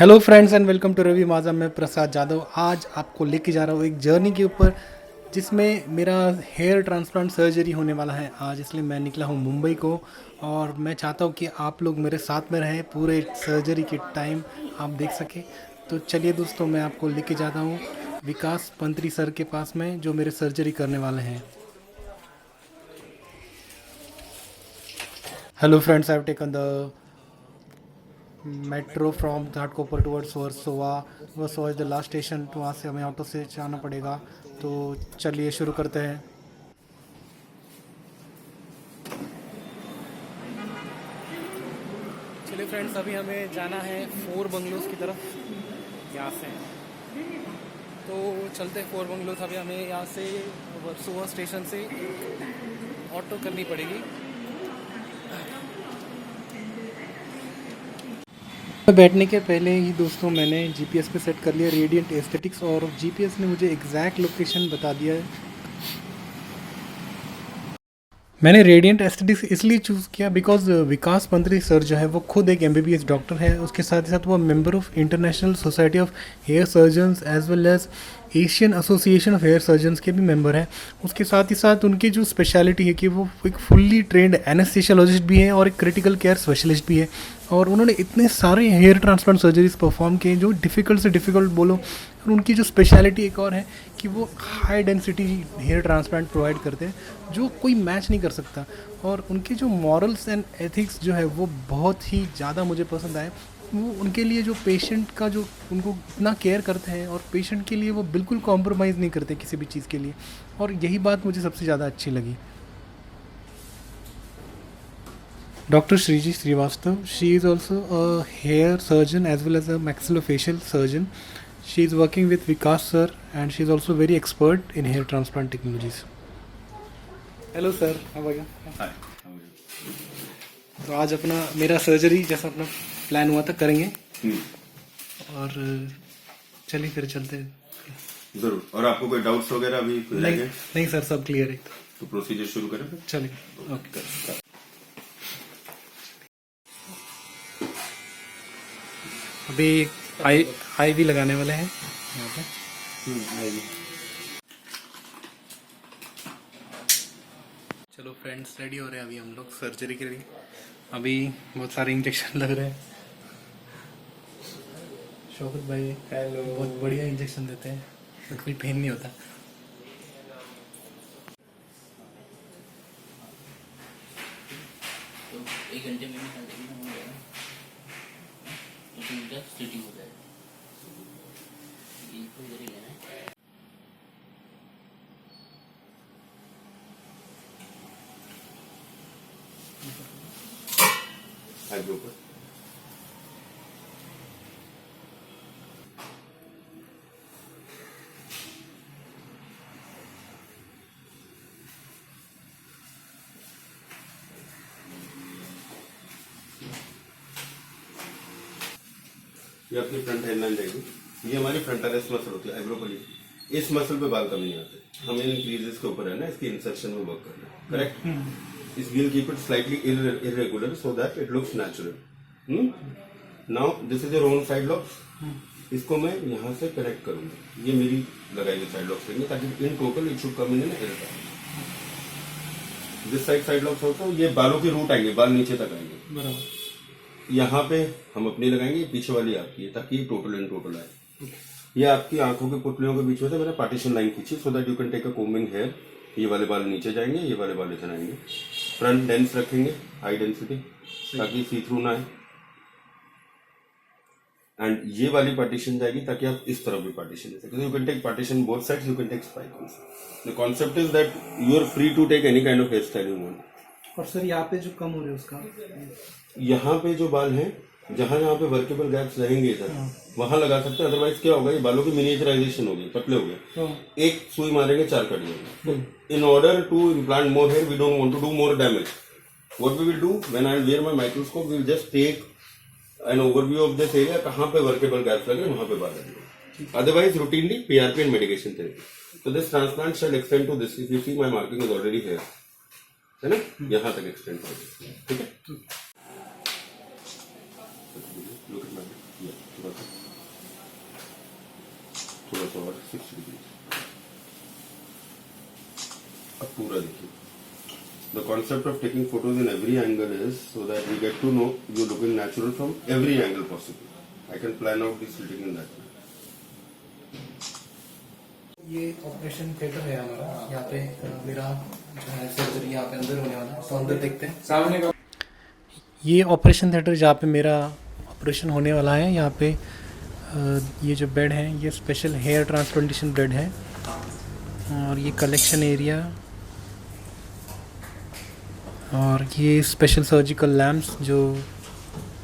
Hello friends and welcome to Ravi Maja. मैं प्रसाद जादव आज आपको लेके जा रहा हूँ एक जर्नी के ऊपर जिसमें मेरा हेयर ट्रांसप्लांट सर्जरी होने वाला है आज। इसलिए मैं निकला हूँ मुंबई को और मैं चाहता हूँ कि आप लोग मेरे साथ में रहें पूरे सर्जरी के टाइम, आप देख सकें। तो चलिए दोस्तों, मैं आपको लेके जाता हूँ विकास पंत्री सर के पास में जो मेरे सर्जरी करने वाले हैं। Hello friends, I have taken the metro from Ghatkopar towards Versova. Versova is the last station, तो वहाँ से हमें ऑटो से जाना पड़ेगा। तो चलिए शुरू करते हैं। चलिए फ्रेंड्स, अभी हमें जाना है फोर बंगलोज की तरफ यहाँ से। तो चलते हैं फोर बंगलोज। अभी हमें यहाँ से वर्सोवा स्टेशन से ऑटो करनी पड़ेगी। बैठने के पहले ही दोस्तों मैंने जीपीएस पे सेट कर लिया रेडियंट एस्थेटिक्स, और जीपीएस ने मुझे एग्जैक्ट लोकेशन बता दिया है। मैंने रेडियंट एस्थेटिक्स इसलिए चूज़ किया बिकॉज विकास पंत्री सर जो है वो खुद एक एमबीबीएस डॉक्टर है। उसके साथ ही साथ वो member of international society of hair surgeons as well as Asian association of hair surgeons के भी मेंबर हैं। उसके साथ ही साथ उनकी जो स्पेशलिटी है कि वो एक फुल्ली ट्रेंड एनेस्थेसियोलॉजिस्ट भी है और एक क्रिटिकल केयर स्पेशलिस्ट भी है। और उन्होंने इतने सारे हेयर ट्रांसप्लांट सर्जरीज परफॉर्म किए जो डिफ़िकल्ट से डिफ़िकल्ट बोलो। और उनकी जो स्पेशलिटी एक और है कि वो high density hair transplant provide करते हैं जो कोई मैच नहीं कर सकता। और उनके जो मॉरल्स एंड एथिक्स जो है वो बहुत ही ज़्यादा मुझे पसंद आए। वो उनके लिए जो पेशेंट का जो उनको इतना केयर करते हैं और पेशेंट के लिए वो बिल्कुल कॉम्प्रोमाइज़ नहीं करते किसी भी चीज़ के लिए, और यही बात मुझे सबसे ज़्यादा अच्छी लगी। Dr. Shriji Srivastav, she is also a hair surgeon as well as a maxillofacial surgeon. She is working with Vikas sir and she is also very expert in hair transplant technologies. Hello sir, how are you? Hi, how are you? तो आज अपना मेरा surgery जैसा अपना plan हुआ था करेंगे, और चलिए फिर चलते हैं। जरूर। और आपको कोई डाउट्स वगैरह अभी रह गए? नहीं सर, सब क्लियर है। तो प्रोसीजर शुरू करें फिर? चलिए, ओके। अभी आई भी लगाने वाले हैं यहाँ पे। चलो फ्रेंड्स, रेडी हो रहे हैं अभी हम लोग सर्जरी के लिए। अभी बहुत सारे इंजेक्शन लग रहे हैं। शौकत भाई हेलो, बहुत बढ़िया इंजेक्शन देते हैं, कोई पेन नहीं होता। तो 1 घंटे में निकाल देंगे ना, हो जाएगा तो फिर स्टिचिंग हो जाएगा। ये तो इधर ही लेना है। आगे ऊपर। ये अपनी फ्रंट हेडलाइन जाएगी। ये हमारी फ्रंटालिस मसल होती है, आइब्रोपली। इस मसल पे बाल कम नहीं आते। हमें इन क्रीजेस के ऊपर है ना, इसकी इंसर्शन में वर्क करना है, करेक्ट। इस we'll keep it slightly irregular so that it looks natural. Now this is your own side locks. इसको मैं यहाँ से कनेक्ट करूंगा। ये मेरी लगाई हुई साइड लॉक्स रहेंगे ताकि in total it should come in area. This side locks होता है, ये बालों के रूट आएंगे, बाल नीचे तक आएंगे बराबर। यहाँ पे हम अपनी लगाएंगे, पीछे वाली आपकी है ताकि टोटल इन टोटल आए। ये आपकी आंखों के पुतलियों के बीच में से मैंने पार्टीशन लाइन खींची so that you can take a combing hair. ये वाले बाल नीचे जाएंगे, ये वाले बाल इधर आएंगे। फ्रंट डेंस रखेंगे, हाई डेंसिटी, ताकि सी थ्रू ना आए। एंड ये वाली पार्टीशन जाएगी ताकि आप इस तरफ भी पार्टीशन ले सकें। You can take partition both sides, you can take spike also. The concept is that you are free to take any kind of hair style you want. और सर यहाँ पे जो कम हो रहा है उसका, यहाँ पे जो बाल हैं, जहां जहां पे वर्केबल गैप्स रहेंगे इधर, वहां लगा सकते हैं। अदरवाइज क्या होगा, ये बालों की मिनिएचराइजेशन हो गई, पतले हो गए। एक सुई मारेंगे, 4 कट जाएंगे। In order to implant more hair we don't want to do more damage. What we will do when I wear my microscope, we will just take an overview of this area, कहां पे workable gaps लगे वहां पे बाल लगे। Otherwise routinely PRP and medication therapy. तो this transplant shall extend to this. If you see my marking is already here, है ना, यहां तक एक्सटेंड हो गया। ठीक है। Look at my, yeah, थोड़ा सा और 6 डिग्री। अब पूरा देखिए। The concept of taking photos in every angle is so that we get to know you're looking natural from every angle possible. I can plan out the shooting in that way. ये operation theatre है हमारा, यहाँ पे मेरा जो है surgery यहाँ पे अंदर होने वाला है, तो अंदर देखते हैं सामने का। ये ऑपरेशन थिएटर जहाँ पे मेरा ऑपरेशन होने वाला है, यहाँ पे ये जो बेड है ये स्पेशल हेयर ट्रांसप्लांटेशन बेड है, और ये कलेक्शन एरिया, और ये स्पेशल सर्जिकल लैम्प्स जो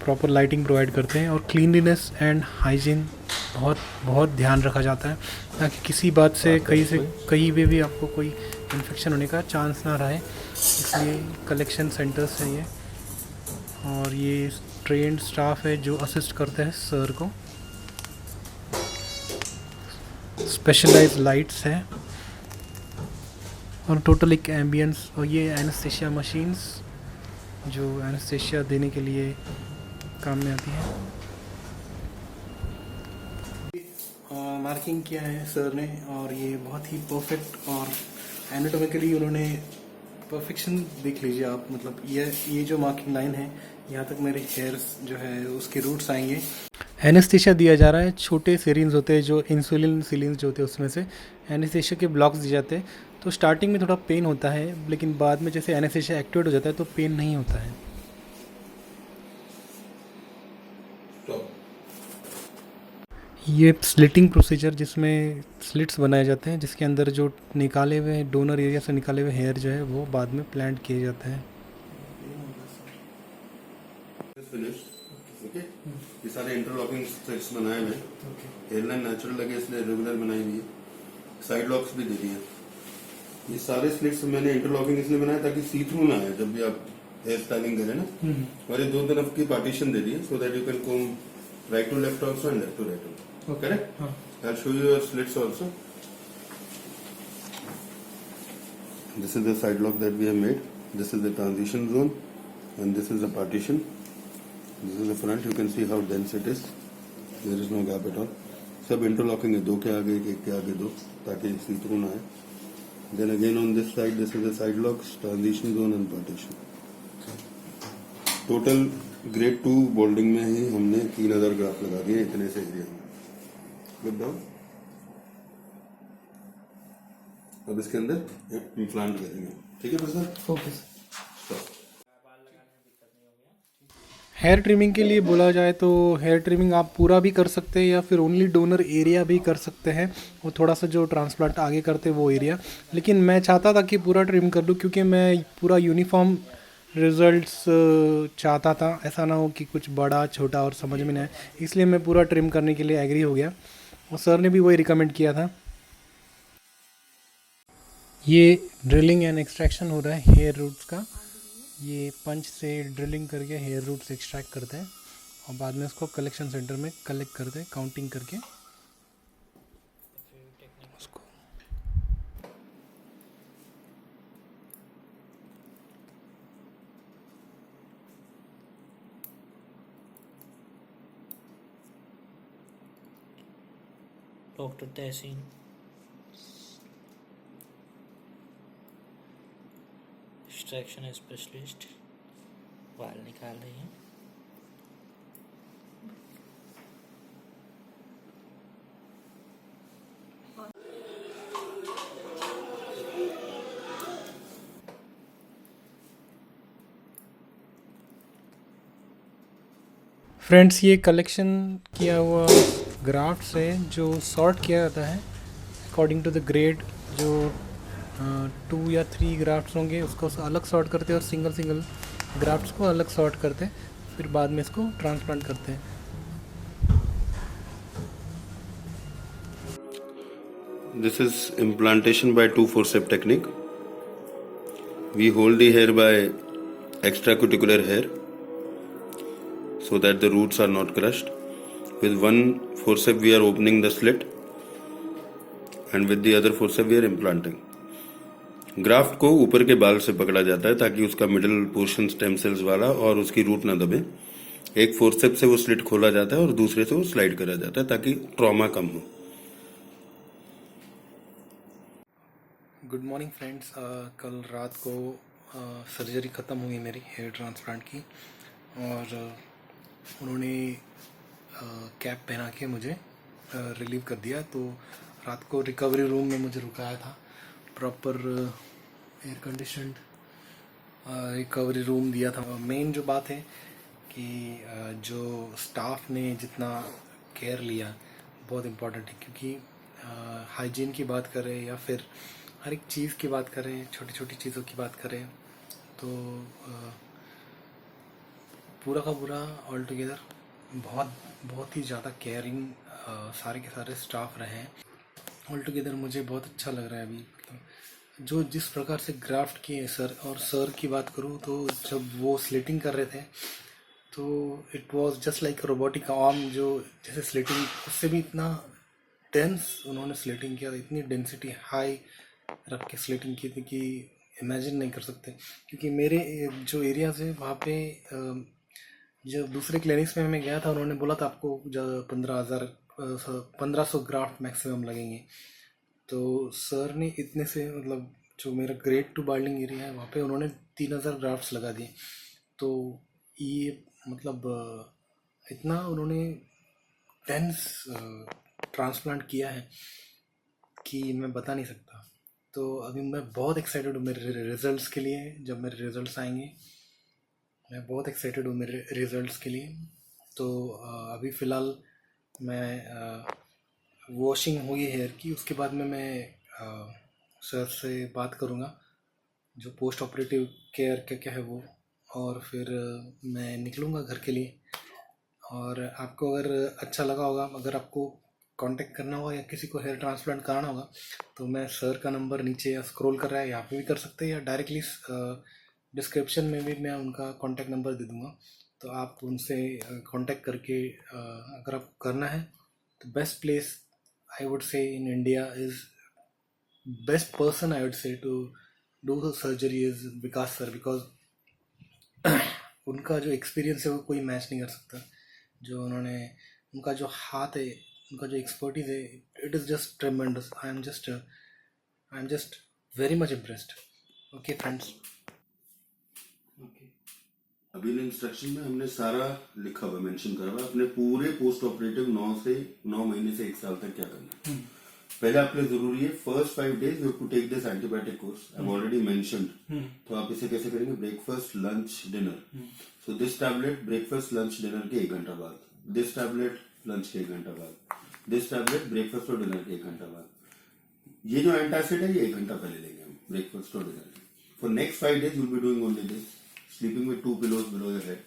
प्रॉपर लाइटिंग प्रोवाइड करते हैं, और क्लीनलीनेस एंड हाइजीन बहुत बहुत ध्यान रखा जाता है ताकि किसी बात से कहीं पे भी आपको कोई इन्फेक्शन होने का चांस ना रहे, इसलिए कलेक्शन सेंटर्स है ये। और ये ट्रेन्ड स्टाफ है जो असिस्ट करते हैं सर को। स्पेशलाइज्ड लाइट्स है और टोटल एक एम्बियंस, और ये एनेस्थेशिया मशीन्स जो एनेस्थेशिया देने के लिए काम में आती है। मार्किंग किया है सर ने, और ये बहुत ही परफेक्ट और एनाटॉमिकली उन्होंने परफेक्शन देख लीजिए आप, मतलब ये जो मार्किंग लाइन है यहाँ तक मेरे हेयर्स जो है उसके रूट्स आएंगे। एनेस्थेशिया दिया जा रहा है, छोटे सिरिंज होते हैं जो इंसुलिन सिरिंज जो होते हैं उसमें से एनेस्थेशिया के ब्लॉक्स दिए जाते हैं। तो स्टार्टिंग में थोड़ा पेन होता है, लेकिन बाद में जैसे एनेस्थेशिया एक्टिवेट हो जाता है तो पेन नहीं होता है। ये स्लिटिंग प्रोसीजर जिसमें स्लिट्स बनाए जाते हैं, जिसके अंदर जो निकाले हुए डोनर एरिया से निकाले हुए हेयर जो है वो बाद में प्लांट किए जाते हैं। ओके, ये सारे इंटरलॉकिंग स्लिट्स बनाए हुए हैं। हेयरलाइन नेचुरल लगे इसलिए रेगुलर बनाई हुई है। साइड लॉक्स भी दे दिए हैं। ये सारे स्लिट्स मैंने इंटरलॉकिंग इसलिए बनाया ताकि सी थ्रू ना आए जब भी आप हेयर स्टाइलिंग करें ना। और ये 2 तरफ की पार्टीशन दे दी है so that you can comb right to left also and left to right also. Correct? I'll show you your slits also. This is the side lock that we have made. This is the transition zone, and this is the partition. This is the front. You can see how dense it is. There is no gap at all. सब interlocking है, 2 के आगे एक के आगे 2 ताकि see through ना आए. Then again on this side, this is the side locks, transition zone and partition. Total grade 2 Boulding में ही हमने 3000 ग्राफ लगा दिए इतने से एरिया में। Look down. अब इसके अंदर इम्प्लांट करेंगे, ठीक है सर? ओके। हेयर ट्रिमिंग के लिए बोला जाए तो हेयर ट्रिमिंग आप पूरा भी कर सकते हैं या फिर ओनली डोनर एरिया भी कर सकते हैं, वो थोड़ा सा जो ट्रांसप्लांट आगे करते हैं वो एरिया। लेकिन मैं चाहता था कि पूरा ट्रिम कर लूँ क्योंकि मैं पूरा यूनिफॉर्म रिजल्ट्स चाहता था, ऐसा ना हो कि कुछ बड़ा छोटा और समझ में ना आए, इसलिए मैं पूरा ट्रिम करने के लिए एग्री हो गया और सर ने भी वही रिकमेंड किया था। ये ड्रिलिंग एंड एक्सट्रैक्शन हो रहा है हेयर रूट्स का। ये पंच से ड्रिलिंग करके हेयर रूट्स एक्सट्रैक्ट करते हैं और बाद में उसको कलेक्शन सेंटर में कलेक्ट करते हैं काउंटिंग करके उसको। डॉक्टर तहसीन एक्सट्रैक्शन स्पेशलिस्ट बाल निकाल रही हैं। फ्रेंड्स, ये कलेक्शन किया हुआ ग्राफ्ट्स है जो सॉर्ट किया जाता है अकॉर्डिंग टू द ग्रेड। जो 2 या 3 ग्राफ्ट्स होंगे उसको अलग सॉर्ट करते हैं और सिंगल ग्राफ्ट्स को अलग सॉर्ट करते हैं, फिर बाद में इसको ट्रांसप्लांट करते हैं। This is implantation by 2 forceps technique. We hold the hair by extracuticular hair so that the roots are not crushed. With one forceps we are opening the slit and with the other forceps we are implanting. Graft को ऊपर के बाल से पकड़ा जाता है ताकि उसका मिडिल पोर्शन स्टेम सेल्स वाला और उसकी रूट ना दबे। एक फोर्सेप से वो स्लिट खोला जाता है और दूसरे से वो स्लाइड करा जाता है ताकि ट्रॉमा कम हो। Good morning friends. कल रात को सर्जरी ख़त्म हुई मेरी हेयर ट्रांसप्लांट की, और उन्होंने कैप पहना के मुझे रिलीव कर दिया। तो रात को रिकवरी रूम में मुझे रुकाया था, proper air conditioned recovery room दिया था। मेन जो बात है कि जो स्टाफ ने जितना केयर लिया बहुत इम्पोर्टेंट है, क्योंकि हाइजीन की बात करें या फिर हर एक चीज़ की बात करें, छोटी छोटी चीज़ों की बात करें, तो पूरा का पूरा ऑल टुगेदर बहुत ही ज़्यादा केयरिंग सारे के सारे स्टाफ रहे हैं। ऑल टुगेदर मुझे बहुत अच्छा लग रहा है अभी। जो जिस प्रकार से ग्राफ्ट किए सर, और सर की बात करूँ तो जब वो स्लिटिंग कर रहे थे तो it was just like robotic arm, जो जैसे स्लिटिंग उससे भी इतना डेंस उन्होंने स्लिटिंग किया, इतनी डेंसिटी हाई रख के स्लिटिंग की थी कि इमेजिन नहीं कर सकते। क्योंकि मेरे जो एरियाज है वहाँ पे जब दूसरे क्लिनिक्स में मैं गया था, उन्होंने बोला था आपको 1500 ग्राफ्ट मैक्सिमम लगेंगे। तो सर ने इतने से, मतलब जो मेरा ग्रेड 2 बाल्डिंग एरिया है वहाँ पे उन्होंने 3000 ग्राफ्ट्स लगा दिए। तो ये मतलब इतना उन्होंने डेंस ट्रांसप्लांट किया है कि मैं बता नहीं सकता। तो अभी मैं बहुत एक्साइटेड हूँ मेरे रिजल्ट्स के लिए। जब मेरे रिजल्ट्स आएंगे मैं बहुत एक्साइटेड हूँ मेरे रिजल्ट्स के लिए। तो अभी फ़िलहाल मैं वॉशिंग हुई हेयर की, उसके बाद में मैं सर से बात करूँगा जो पोस्ट ऑपरेटिव केयर क्या क्या है वो, और फिर मैं निकलूँगा घर के लिए। और आपको अगर अच्छा लगा होगा, अगर आपको कांटेक्ट करना होगा या किसी को हेयर ट्रांसप्लांट कराना होगा, तो मैं सर का नंबर नीचे या स्क्रॉल कर रहा है यहाँ पे भी कर सकते हैं, या डायरेक्टली डिस्क्रिप्शन में भी मैं उनका कांटेक्ट नंबर दे दूँगा। तो आप उनसे कांटेक्ट करके अगर आप करना है तो best place I would say in India is best person I would say to do the surgery is Vikas sir, because उनका जो एक्सपीरियंस है वो कोई मैच नहीं कर सकता। जो उन्होंने, उनका जो हाथ है, उनका जो एक्सपर्टीज है, it is just ट्रेमेंडस। I am just very much impressed. Okay friends. अभी इंस्ट्रक्शन में हमने सारा लिखा हुआ, मेंशन करा हुआ अपने पूरे पोस्ट ऑपरेटिव 9 महीने से 1 साल तक क्या करना है। पहले आपके लिए जरूरी है first 5 days you have to take this antibiotic course, I have already mentioned. तो आप इसे कैसे करेंगे, breakfast lunch dinner. So this tablet breakfast lunch dinner के 1 घंटा बाद, दिस टैबलेट लंच के 1 घंटा बाद, दिस टैबलेट ब्रेकफास्ट और डिनर के 1 घंटा बाद। ये जो एंटासिड है ये 1 घंटा पहले लेंगे हम ब्रेकफास्ट और dinner. For next 5 days you'll be doing only this, sleeping with 2 pillows below your head.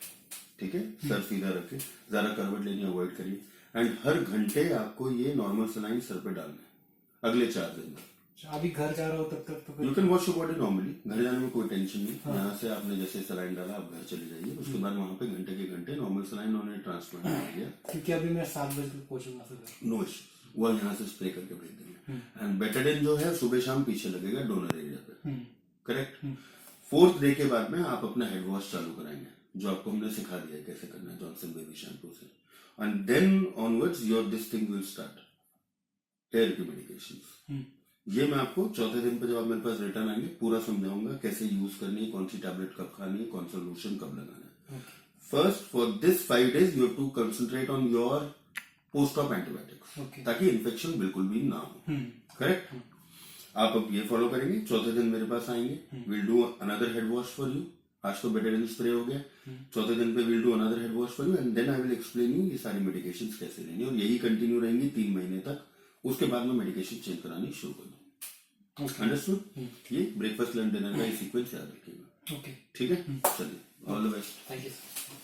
ठीक है, सर सीधा रखे, ज्यादा करवट लेनी अवॉइड करिए। एंड हर घंटे आपको ये नॉर्मल सलाइन सर पे डालना है अगले 4 दिन में। अभी घर जा रहा हो तब तक तो you can wash your body normally, घर जाने में कोई टेंशन नहीं। यहाँ से आपने जैसे सलाइन डाला आप घर चले जाइए, उसके बाद वहाँ पे घंटे के घंटे नॉर्मल सलाइन उन्होंने ट्रांसप्लांट कर दिया। क्योंकि अभी मैं 7 बजे तक पहुंचूंगा सर। नो इश्यू, वो यहाँ से स्प्रे करके भेज देंगे। एंड बेटाडिन जो है सुबह शाम पीछे लगेगा डोनर एरिया पे, करेक्ट। 4th डे के बाद में आप अपना हेड वॉश चालू कराएंगे, जो आपको हमने सिखा दिया है कैसे करना है जॉनसन बेबी शैम्पू से। And then onwards your this thing will start, hair की मेडिकेशन। ये मैं आपको 4थे दिन पे जब आप मेरे पास रिटर्न आएंगे पूरा समझाऊंगा कैसे यूज करनी है, कौन सी टैबलेट कब खानी है, कौन सा लोशन कब लगाना है। First for this 5 days you have to concentrate on your post of antibiotics, ताकि इन्फेक्शन बिल्कुल भी ना हो, करेक्ट। आप अब ये फॉलो करेंगे, 4थे दिन मेरे पास आएंगे, will do another head wash for you. आज तो बेटाडिन स्प्रे हो गया, 4थे दिन पे will do another head wash for you, and then I will explain you ये सारी मेडिकेशंस कैसे लेनी है। और यही कंटिन्यू रहेंगी 3 महीने तक, उसके बाद में मेडिकेशन चेंज करानी शुरू कर दूँ। अंडरस्टूड? ये ब्रेकफास्ट लंच डिनर का सीक्वेंस याद रखिएगा। ओके, ठीक है, चलिए, all the best. Thank you sir.